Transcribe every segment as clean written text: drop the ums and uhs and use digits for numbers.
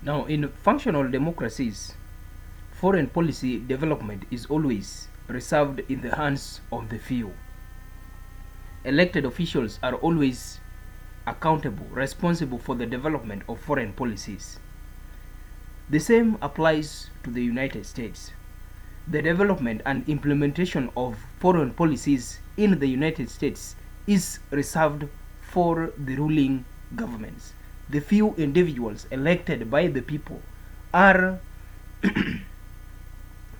Now, in functional democracies, foreign policy development is always reserved in the hands of the few. Elected officials are always accountable, responsible for the development of foreign policies. The same applies to the United States. The development and implementation of foreign policies in the United States is reserved for the ruling governments. The few individuals elected by the people are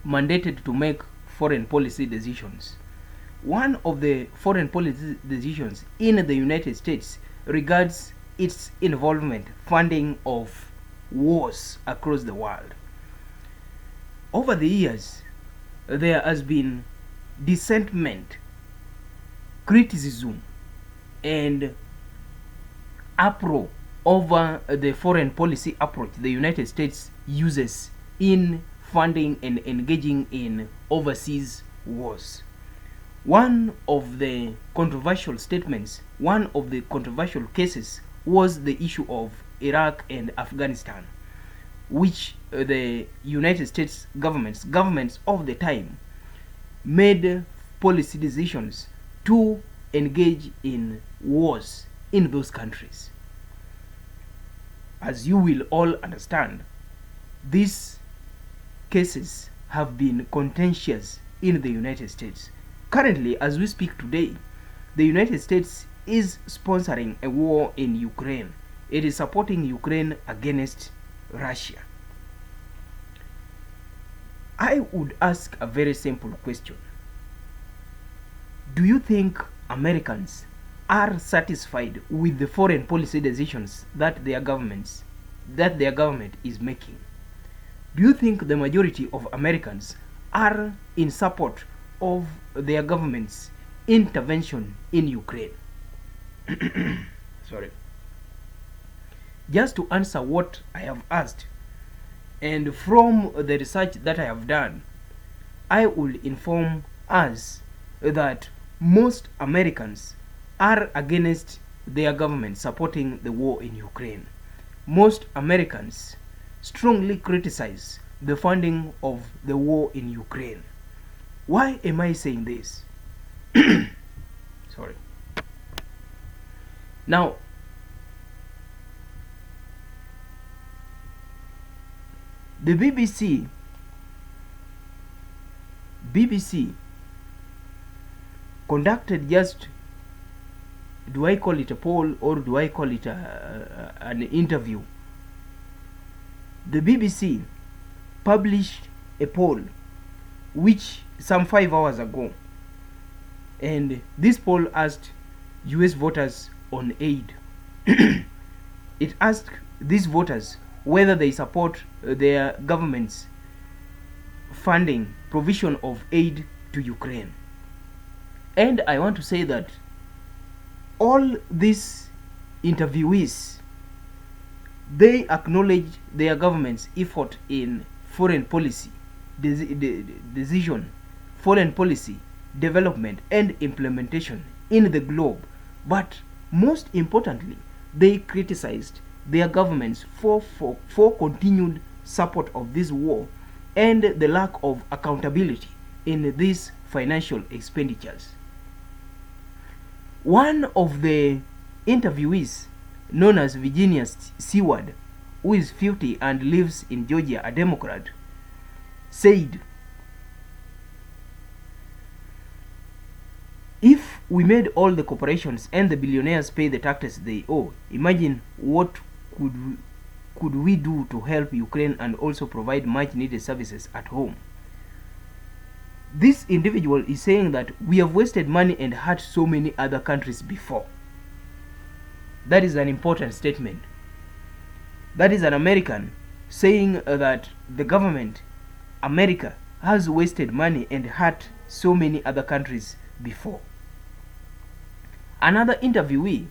mandated to make foreign policy decisions. One of the foreign policy decisions in the United States regards its involvement funding of wars across the world. Over the years, there has been dissentment, criticism, and uproar over the foreign policy approach the United States uses in funding and engaging in overseas wars. One of the controversial statements, one of the controversial cases was the issue of Iraq and Afghanistan, which the United States governments of the time made policy decisions to engage in wars in those countries. As you will all understand, these cases have been contentious in the United States. Currently, as we speak today, the United States is sponsoring a war in Ukraine. It is supporting Ukraine against Russia. I would ask a very simple question. Do you think Americans are satisfied with the foreign policy decisions that their government is making? Do you think the majority of Americans are in support of their government's intervention in Ukraine? Sorry. Just to answer what I have asked, and from the research that I have done, I will inform us that most Americans are against their government supporting the war in Ukraine. Most Americans strongly criticize the funding of the war in Ukraine. Why am I saying this? Sorry. Now, the BBC conducted just, do I call it a poll or do I call it an interview? The BBC published a poll which some 5 hours ago, and this poll asked US voters on aid. It asked these voters whether they support their government's funding provision of aid to Ukraine. And I want to say that all these interviewees, they acknowledge their government's effort in foreign policy decision, foreign policy development and implementation in the globe. But most importantly, they criticized their governments for continued support of this war and the lack of accountability in these financial expenditures. One of the interviewees, known as Virginia Seward, who is 50 and lives in Georgia, a Democrat, said, "If we made all the corporations and the billionaires pay the taxes they owe, imagine what could we do to help Ukraine and also provide much needed services at home." This individual is saying that we have wasted money and hurt so many other countries before. That is an important statement. That is an American saying that the government, America, has wasted money and hurt so many other countries before. Another interviewee,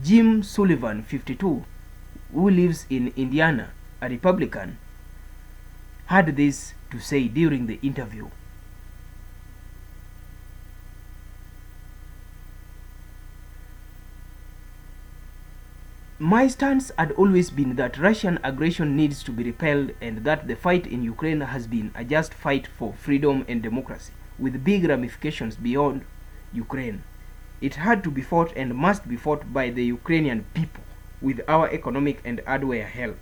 Jim Sullivan, 52, who lives in Indiana, a Republican, had this to say during the interview. My stance had always been that Russian aggression needs to be repelled and that the fight in Ukraine has been a just fight for freedom and democracy, with big ramifications beyond Ukraine. It had to be fought and must be fought by the Ukrainian people with our economic and hardware help.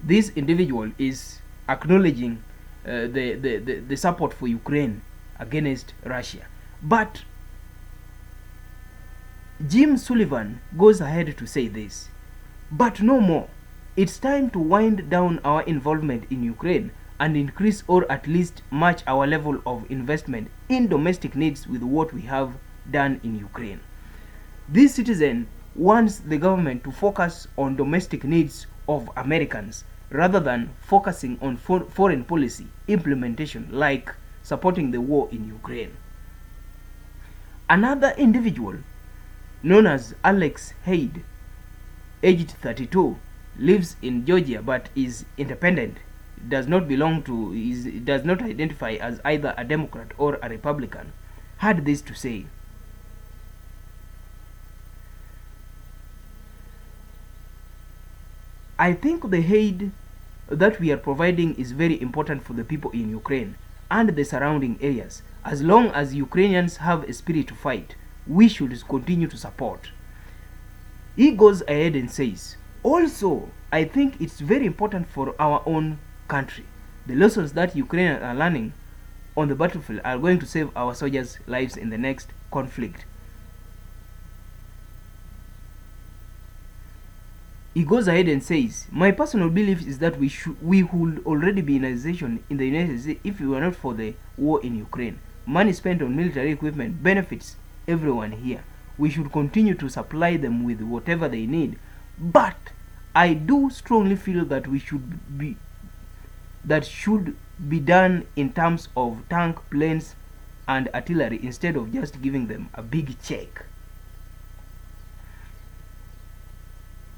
This individual is acknowledging the support for Ukraine against Russia. But Jim Sullivan goes ahead to say this, but no more. It's time to wind down our involvement in Ukraine and increase or at least match our level of investment in domestic needs with what we have done in Ukraine. This citizen wants the government to focus on domestic needs of Americans rather than focusing on foreign policy implementation like supporting the war in Ukraine. Another individual known as Alex Haid, aged 32, lives in Georgia but is independent, does not identify as either a Democrat or a Republican, had this to say. I think the aid that we are providing is very important for the people in Ukraine and the surrounding areas. As long as Ukrainians have a spirit to fight, we should continue to support. He goes ahead and says, also, I think it's very important for our own country. The lessons that Ukrainians are learning on the battlefield are going to save our soldiers' lives in the next conflict. He goes ahead and says, my personal belief is that we would already be in a position in the United States if we were not for the war in Ukraine. Money spent on military equipment benefits everyone here. We should continue to supply them with whatever they need. But I do strongly feel that should be done in terms of tank, planes, and artillery instead of just giving them a big check.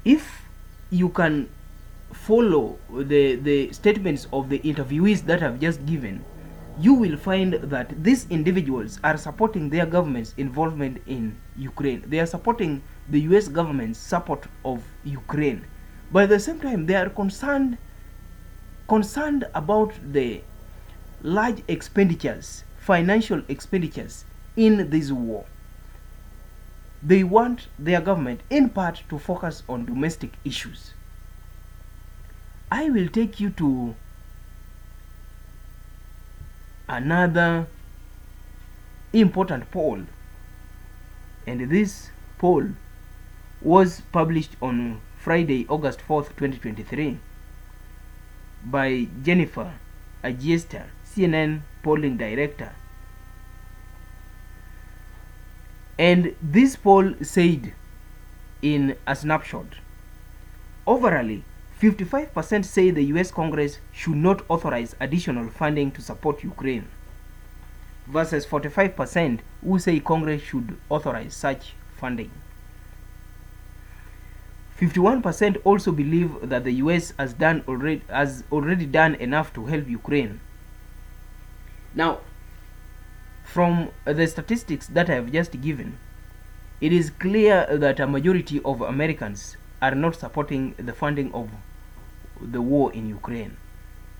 If you can follow the statements of the interviewees that I've just given, you will find that these individuals are supporting their government's involvement in Ukraine. They are supporting the US government's support of Ukraine. But at the same time, they are concerned about the large expenditures, financial expenditures in this war. They want their government in part to focus on domestic issues. I will take you to another important poll, and this poll was published on Friday, August 4th, 2023 by Jennifer Agiesta, CNN polling director. And this poll said in a snapshot, overall, 55% say the US Congress should not authorize additional funding to support Ukraine, versus 45% who say Congress should authorize such funding. 51% also believe that the US has already done enough to help Ukraine. Now, from the statistics that I have just given, it is clear that a majority of Americans are not supporting the funding of the war in Ukraine.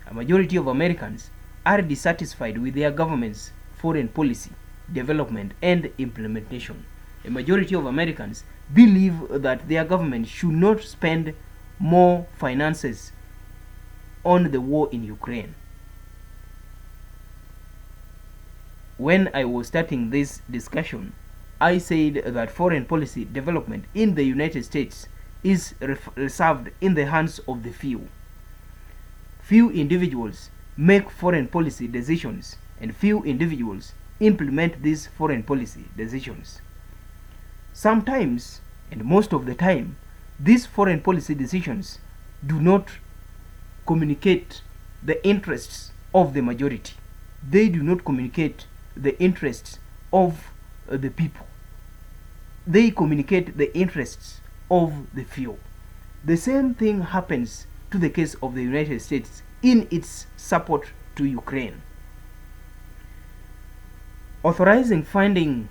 A majority of Americans are dissatisfied with their government's foreign policy, development, and implementation. A majority of Americans believe that their government should not spend more finances on the war in Ukraine. When I was starting this discussion, I said that foreign policy development in the United States is reserved in the hands of the few. Few individuals make foreign policy decisions, and few individuals implement these foreign policy decisions. Sometimes, and most of the time, these foreign policy decisions do not communicate the interests of the majority. They do not communicate the interests of the people. They communicate the interests of the few. The same thing happens to the case of the United States in its support to Ukraine. Authorizing funding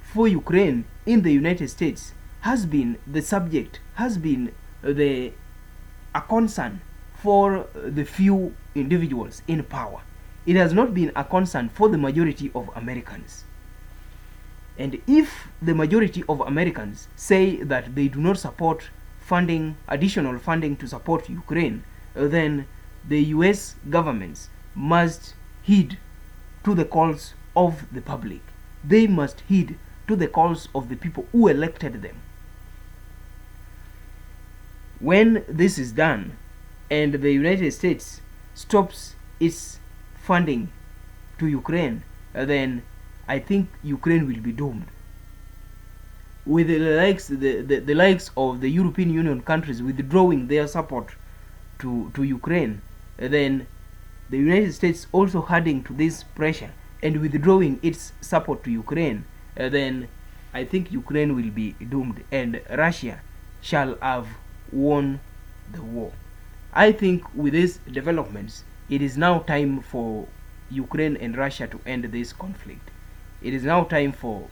for Ukraine in the United States has been the subject, has been a concern for the few individuals in power. It has not been a concern for the majority of Americans. And if the majority of Americans say that they do not support funding, additional funding to support Ukraine, then the US governments must heed to the calls of the public. They must heed to the calls of the people who elected them. When this is done and the United States stops its funding to Ukraine, then I think Ukraine will be doomed. With the likes of the European Union countries withdrawing their support to Ukraine, then the United States also adding to this pressure and withdrawing its support to Ukraine, then I think Ukraine will be doomed and Russia shall have won the war. I think with these developments, it is now time for Ukraine and Russia to end this conflict. It is now time for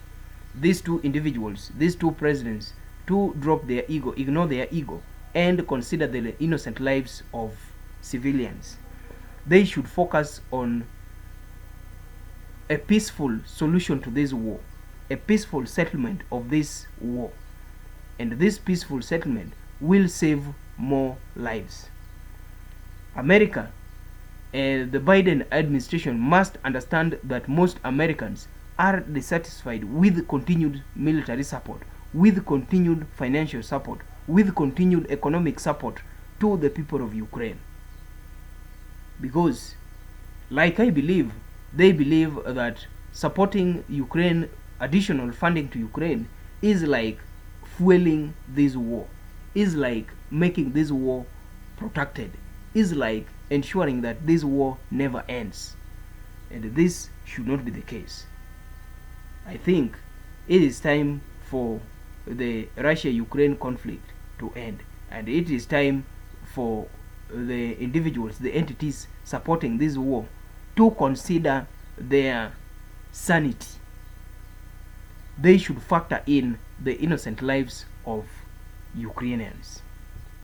these two individuals, these two presidents, to drop their ego, ignore their ego, and consider the innocent lives of civilians. They should focus on a peaceful solution to this war, a peaceful settlement of this war. And this peaceful settlement will save more lives. America and the Biden administration must understand that most Americans are dissatisfied with continued military support, with continued financial support, with continued economic support to the people of Ukraine. Because, like I believe, they believe that supporting Ukraine, additional funding to Ukraine, is like fueling this war, is like making this war protracted, is like ensuring that this war never ends. And this should not be the case. I think it is time for the Russia-Ukraine conflict to end, and it is time for the individuals, the entities supporting this war, to consider their sanity. They should factor in the innocent lives of Ukrainians.